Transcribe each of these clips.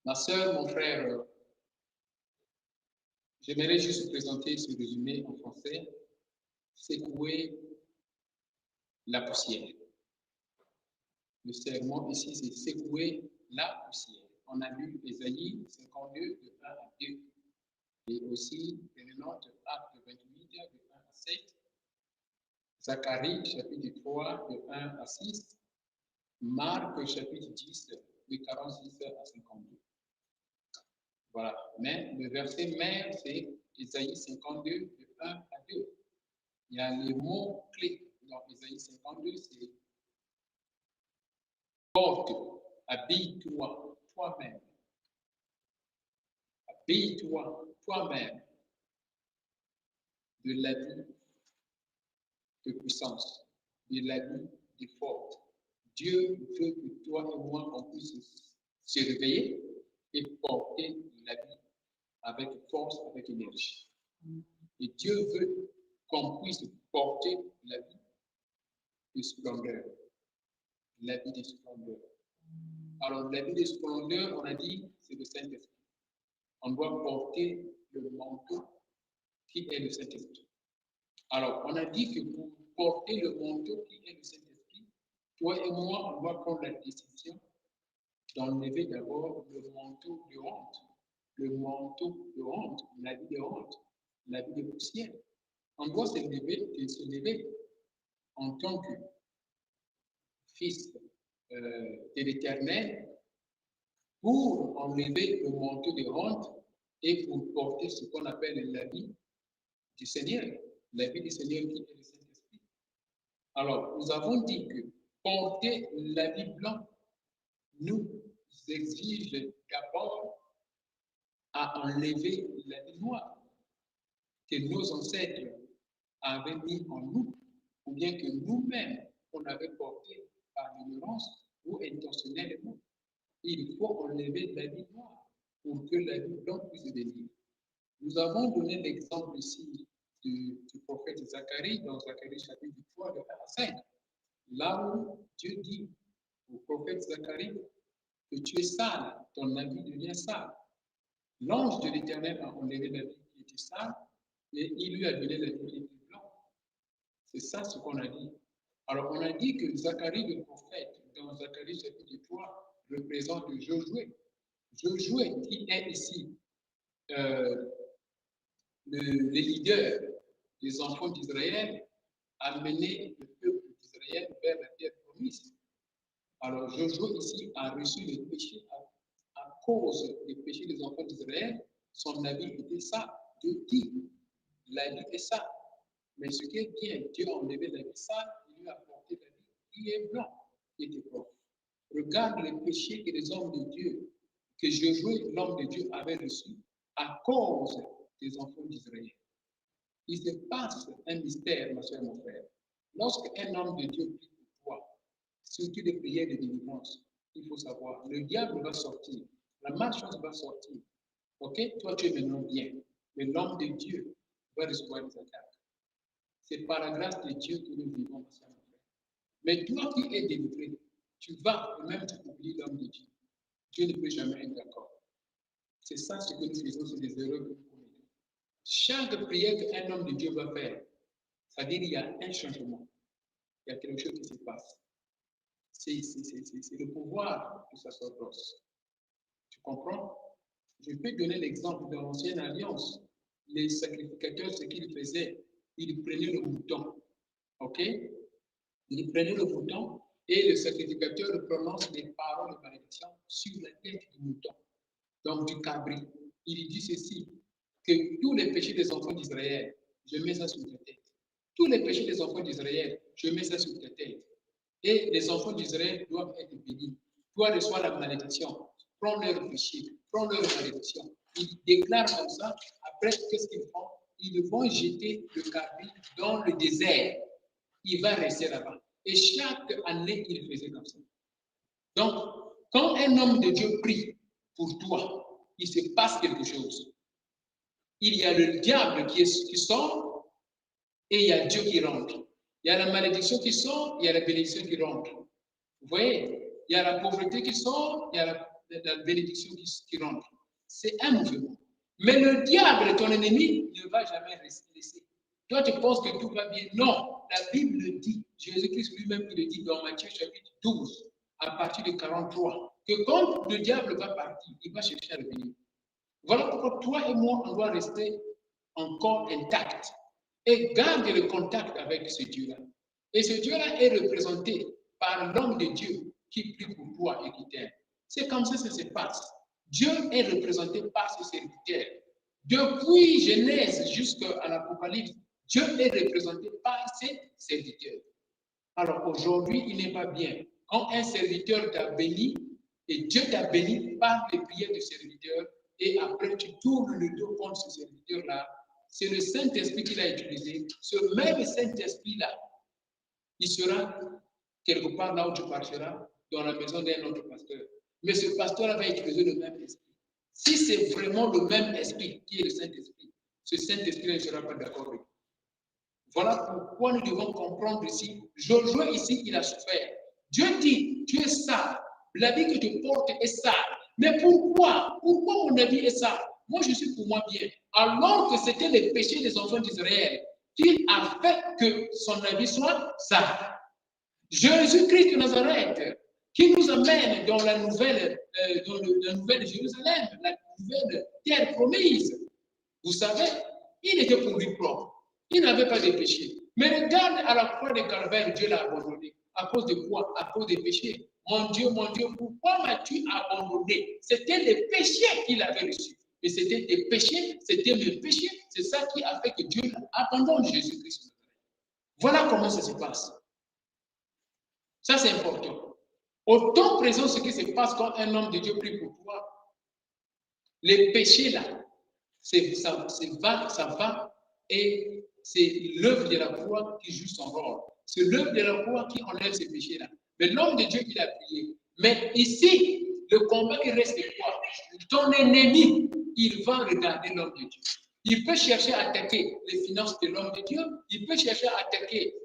Ma sœur, mon frère, j'aimerais juste présenter ce résumé en français, secouer la poussière. Le sermon ici, c'est secouer la poussière. On a lu Ésaïe 52, de 1 à 2, et aussi les notes de Actes 28, de 1 à 7, Zacharie, chapitre 3, de 1 à 6, Marc, chapitre 10, de 46 à 52. Voilà. Mais le verset mère, c'est Ésaïe 52, de 1 à 2. Il y a les mots clés dans Ésaïe 52, c'est porte, habille-toi toi-même. Habille-toi toi-même de l'habit de puissance, de l'habit de force. Dieu veut que toi et moi, on puisse se réveiller et porter l'habit avec force, avec énergie. Et Dieu veut qu'on puisse porter l'habit de splendeur. L'habit de splendeur. Alors, l'habit de splendeur, on a dit, c'est le Saint-Esprit. On doit porter le manteau qui est le Saint-Esprit. Alors, on a dit que pour porter le manteau qui est le Saint-Esprit, toi et moi, on doit prendre la décision d'enlever d'abord le manteau de honte. Le manteau de honte, l'habit de honte, l'habit de poussière. On doit se lever en tant que fils de l'Éternel pour enlever le manteau de honte et pour porter ce qu'on appelle l'habit du Seigneur, l'habit du Seigneur qui est le Saint-Esprit. Alors, nous avons dit que porter l'habit blanc nous exige d'abord à enlever l'habit noir que nos ancêtres avaient mis en nous, ou bien que nous-mêmes, on avait porté par ignorance ou intentionnellement. Il faut enlever l'habit noir pour que l'habit blanc puisse venir. Nous avons donné l'exemple ici du prophète Zacharie, dans Zacharie chapitre 3, de 1 à 5, là où Dieu dit au prophète Zacharie que tu es sale, ton habit devient sale. L'ange de l'Éternel a enlevé l'habit qui était sale et il lui a donné l'habit qui était blanc. C'est ça ce qu'on a dit. Alors on a dit que Zacharie le prophète, dans Zacharie chapitre 3, représente Josué. Josué qui est ici le leader des enfants d'Israël, a mené le peuple d'Israël vers la terre promise. Alors Josué ici a reçu le péché à cause des péchés des enfants d'Israël. Son habit était ça. Dieu dit, l'habit est ça. Mais ce qui est bien, Dieu a enlevé l'habit sale, il lui a apporté l'habit qui est blanc, qui était propre. Regarde les péchés que les hommes de Dieu, que Josué, l'homme de Dieu, avait reçus à cause des enfants d'Israël. Il se passe un mystère, ma soeur, mon frère. Lorsqu'un homme de Dieu prie pour toi, surtout des prières de délivrance, il faut savoir, le diable va sortir, la malchance va sortir. Ok, toi tu es maintenant bien, mais l'homme de Dieu va recevoir des attaques. C'est par la grâce de Dieu que nous vivons, ma soeur, mon frère. Mais toi qui es délivré, tu vas même oublier l'homme de Dieu. Dieu ne peut jamais être d'accord. C'est ça ce que nous faisons, c'est des erreurs que nous commettons. Chaque prière qu'un homme de Dieu va faire, c'est-à-dire qu'il y a un changement, il y a quelque chose qui se passe. C'est le pouvoir du sacerdoce. Tu comprends? Je peux donner l'exemple de l'ancienne alliance. Les sacrificateurs, ce qu'ils faisaient, ils prenaient le mouton. Ok? Ils prenaient le mouton et le sacrificateur prononce des paroles de malédiction sur la tête du mouton, donc du cabri. Il dit ceci, que tous les péchés des enfants d'Israël, je mets ça sur ta tête. Tous les péchés des enfants d'Israël, je mets ça sur ta tête. Et les enfants d'Israël doivent être bénis. Toi, reçois la malédiction. Prends leur péché, prends leur malédiction. Ils déclarent comme ça. Après, qu'est-ce qu'ils font? Ils vont jeter le cabri dans le désert. Il va rester là-bas. Et chaque année, il faisait comme ça. Donc, quand un homme de Dieu prie pour toi, il se passe quelque chose. Il y a le diable qui sort et il y a Dieu qui rentre. Il y a la malédiction qui sort, il y a la bénédiction qui rentre. Vous voyez, il y a la pauvreté qui sort, il y a la bénédiction qui rentre. C'est un mouvement. Mais le diable, ton ennemi, ne va jamais laisser. Toi, tu penses que tout va bien. Non, la Bible le dit. Jésus-Christ lui-même, il le dit dans Matthieu chapitre 12, à partir de 43, que quand le diable va partir, il va chercher à revenir. Voilà pourquoi toi et moi, on doit rester encore intacts et garder le contact avec ce Dieu-là. Et ce Dieu-là est représenté par l'homme de Dieu qui prie pour toi et qui t'aime. C'est comme ça que ça se passe. Dieu est représenté par ses serviteurs. Depuis Genèse jusqu'à l'Apocalypse, Dieu est représenté par ses serviteurs. Alors aujourd'hui, il n'est pas bien. Quand un serviteur t'a béni, et Dieu t'a béni par les prières du serviteur, et après tu tournes le dos contre ce serviteur-là, c'est le Saint-Esprit qui l'a utilisé. Ce même Saint-Esprit-là, il sera quelque part là où tu partiras, dans la maison d'un autre pasteur. Mais ce pasteur-là va utiliser le même esprit. Si c'est vraiment le même esprit qui est le Saint-Esprit, ce Saint-Esprit ne sera pas d'accord avec vous. Voilà pourquoi nous devons comprendre ici. Josué ici, il a souffert. Dieu dit, tu es sale. L'habit que tu portes est sale. Mais pourquoi? Pourquoi mon habit est sale? Moi, je suis pour moi bien. Alors que c'était le péché des enfants d'Israël qui a fait que son habit soit sale. Jésus-Christ de Nazareth, qui nous amène dans la nouvelle Jérusalem, la nouvelle terre promise. Vous savez, il était pour lui propre. Il n'avait pas de péché. Mais regarde à la croix de Calvaire, Dieu l'a abandonné. À cause de quoi? À cause des péchés. Mon Dieu, pourquoi m'as-tu abandonné? C'était les péchés qu'il avait reçus. Et c'était des péchés, c'était mes péchés. C'est ça qui a fait que Dieu abandonne Jésus-Christ. Voilà comment ça se passe. Ça, c'est important. Au temps présent, ce qui se passe quand un homme de Dieu prie pour toi, les péchés là, ça va et c'est l'œuvre de la croix qui joue son rôle. C'est l'œuvre de la croix qui enlève ces péchés-là. Mais l'homme de Dieu, il a prié. Mais ici, le combat, il reste quoi? Ton ennemi, il va regarder l'homme de Dieu. Il peut chercher à attaquer les finances de l'homme de Dieu. Il peut chercher à attaquer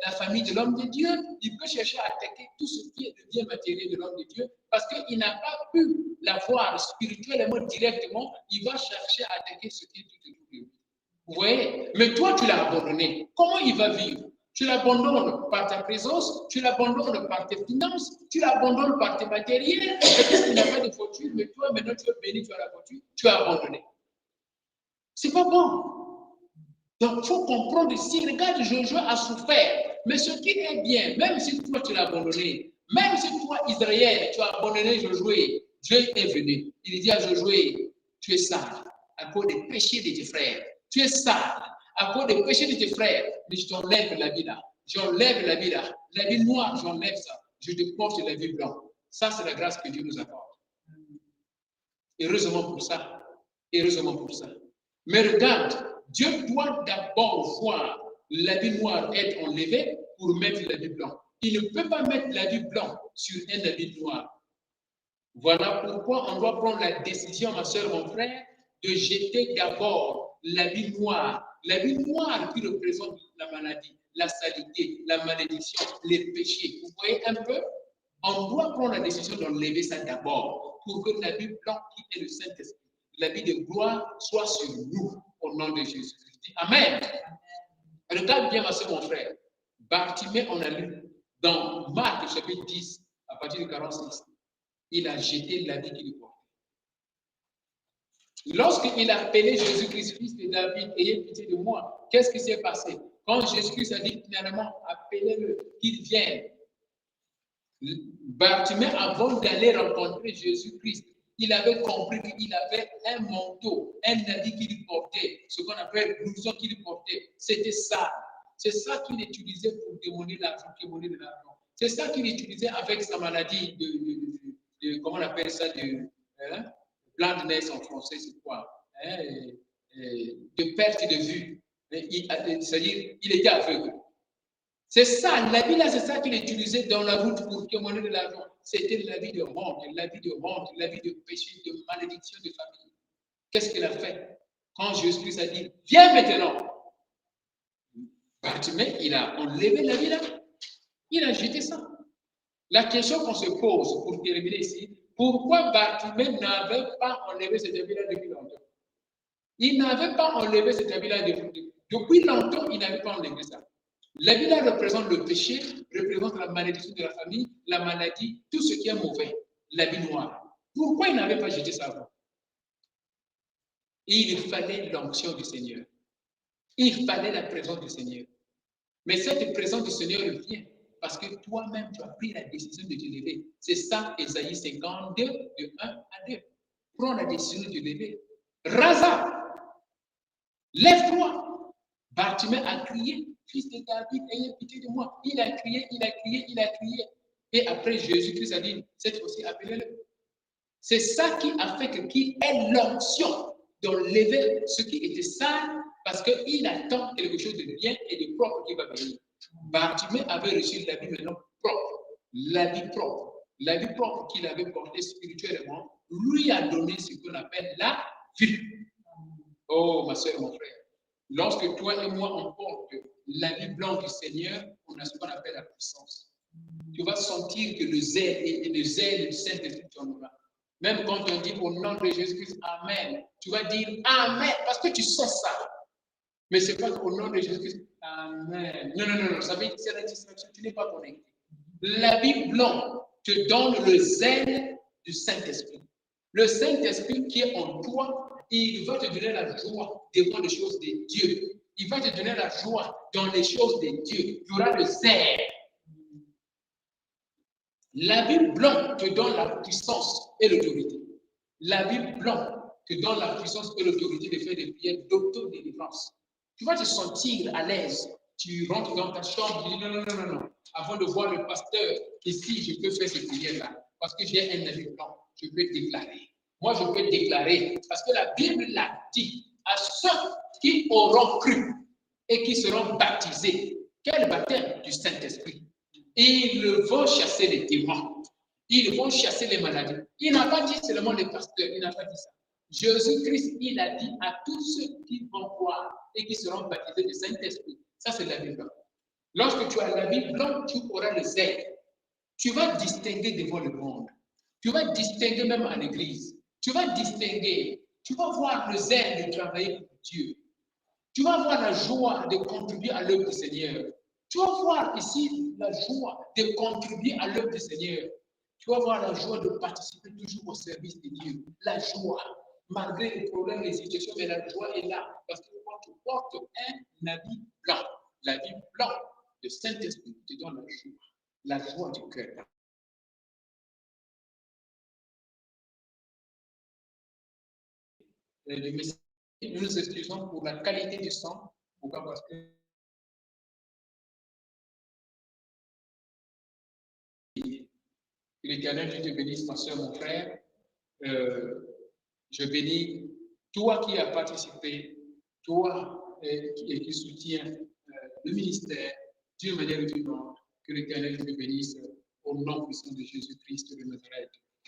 la famille de l'homme de Dieu. Il peut chercher à attaquer tout ce qui est le bien matériel de l'homme de Dieu parce qu'il n'a pas pu l'avoir spirituellement directement. Il va chercher à attaquer ce qui est tout autour de lui. Vous voyez? Mais toi, tu l'as abandonné. Comment il va vivre? Tu l'abandonnes par ta présence, tu l'abandonnes par tes finances, tu l'abandonnes par tes matériels. Peut-être qu'il n'a pas de voiture, mais toi, maintenant, tu es béni, tu as la voiture, tu as abandonné. C'est pas bon. Donc, il faut comprendre ici, regarde, Josué a souffert. Mais ce qui est bien, même si toi, tu l'as abandonné, même si toi, Israël, tu as abandonné Josué, Dieu est venu. Il dit à Josué, tu es sale à cause des péchés de tes frères. Tu es sale à cause des péchés de tes frères. Mais je t'enlève l'habit là. J'enlève l'habit là. L'habit noir, j'enlève ça. Je te porte l'habit blanc. Ça, c'est la grâce que Dieu nous accorde. Heureusement pour ça. Heureusement pour ça. Mais regarde, Dieu doit d'abord voir l'habit noir être enlevé pour mettre l'habit blanc. Il ne peut pas mettre l'habit blanc sur un habit noir. Voilà pourquoi on doit prendre la décision, ma soeur, mon frère, de jeter d'abord l'habit noir. L'habit noir qui représente la maladie, la saleté, la malédiction, les péchés. Vous voyez un peu? On doit prendre la décision d'enlever ça d'abord pour que l'habit blanc qui est le Saint-Esprit, l'habit de gloire soit sur nous au nom de Jésus-Christ. Amen. Regarde bien, ma soeur, mon frère. Bartimée, on a lu dans Marc chapitre 10, à partir du 46. Il a jeté l'habit qu'il portait. Lorsqu'il a appelé Jésus-Christ, fils de David, ayez pitié de moi, qu'est-ce qui s'est passé? Quand Jésus-Christ a dit finalement, appelez-le, qu'il vienne. Bartimée, avant d'aller rencontrer Jésus-Christ, il avait compris qu'il avait un manteau, un habit qu'il portait, ce qu'on appelle blouson qu'il portait. C'était ça. C'est ça qu'il utilisait pour demander l'argent, C'est ça qu'il utilisait avec sa maladie comment on appelle ça, blindness en français, c'est quoi? De perte de vue. C'est-à-dire, il était aveugle. C'est ça, l'habit là, c'est ça qu'il utilisait dans la route pour demander de l'argent. C'était l'habit de honte, l'habit de péché, de malédiction de famille. Qu'est-ce qu'il a fait? Quand Jésus a dit, viens maintenant. Bartimée, il a enlevé l'habit là, il a jeté ça. La question qu'on se pose pour terminer ici, Pourquoi Bartimée n'avait pas enlevé cet habit-là depuis longtemps? Il n'avait pas enlevé cet habit-là depuis longtemps, il n'avait pas enlevé ça. L'habit-là représente le péché, représente la malédiction de la famille, la maladie, tout ce qui est mauvais, l'habit noir. Pourquoi il n'avait pas jeté ça avant? Il fallait l'onction du Seigneur. Il fallait la présence du Seigneur. Mais cette présence du Seigneur vient parce que toi-même, tu as pris la décision de te lever. C'est ça, Ésaïe 52, de 1 à 2. Prends la décision de te lever. Raza, lève-toi. Bartimée a crié, fils de David, ayez pitié de moi. Il a crié, il a crié, il a crié. Et après, Jésus-Christ a dit, cette fois-ci, appelez-le. C'est ça qui a fait qu'il ait l'onction d'enlever ce qui était sale parce qu'il attend quelque chose de bien et de propre qui va venir. Bartimée avait reçu l'habit maintenant propre, l'habit propre. L'habit propre qu'il avait porté spirituellement lui a donné ce qu'on appelle la vie. Oh, ma soeur, mon frère, lorsque toi et moi on porte l'habit blanc du Seigneur, on a ce qu'on appelle la puissance. Tu vas sentir que le zèle et le zèle du Saint-Esprit tombera. Même quand on dit au nom de Jésus-Christ, Amen, tu vas dire Amen parce que tu sens ça. Mais ce n'est pas au nom de Jésus-Christ, Amen. Non, non, non, non, ça veut dire que c'est la distraction, tu n'es pas connecté. L'habit blanc te donne le zèle du Saint-Esprit. Le Saint-Esprit qui est en toi, il va te donner la joie devant les choses de Dieu. Il va te donner la joie dans les choses de Dieu. Tu auras le zèle. L'habit blanc te donne la puissance et l'autorité. L'habit blanc te donne la puissance et l'autorité de faire des prières d'autodélivrance. Tu vas te sentir à l'aise. Tu rentres dans ta chambre, tu dis non, non, non, non, non. Avant de voir le pasteur, ici, je peux faire ces prières-là. Parce que j'ai un habit blanc, je peux déclarer. Moi, je peux déclarer. Parce que la Bible l'a dit à ceux qui auront cru et qui seront baptisés. Quel baptême? Du Saint-Esprit. Ils vont chasser les démons. Ils vont chasser les maladies. Il n'a pas dit seulement les pasteurs, il n'a pas dit ça. Jésus-Christ, il a dit à tous ceux qui vont croire et qui seront baptisés du Saint-Esprit. Ça, c'est l'habit blanc. Lorsque tu as l'habit blanc, tu auras le zèle. Tu vas distinguer devant le monde. Tu vas distinguer même à l'église. Tu vas distinguer. Tu vas voir le zèle de travailler pour Dieu. Tu vas voir la joie de contribuer à l'œuvre du Seigneur. Tu vas voir ici la joie de contribuer à l'œuvre du Seigneur. Tu vas voir la joie de participer toujours au service de Dieu. La joie, malgré les problèmes, les situations, mais la joie est là. Parce que quand tu portes un habit blanc, l'habit blanc, le Saint-Esprit te donne la joie du cœur. Nous nous excusons pour la qualité du son. Pourquoi? Parce que que l'Éternel Dieu te bénisse, ma soeur, mon frère. Je bénis toi qui as participé, toi qui soutiens le ministère d'une manière ou d'une autre. Que l'Éternel te bénisse au nom puissant de Jésus-Christ de Nazareth.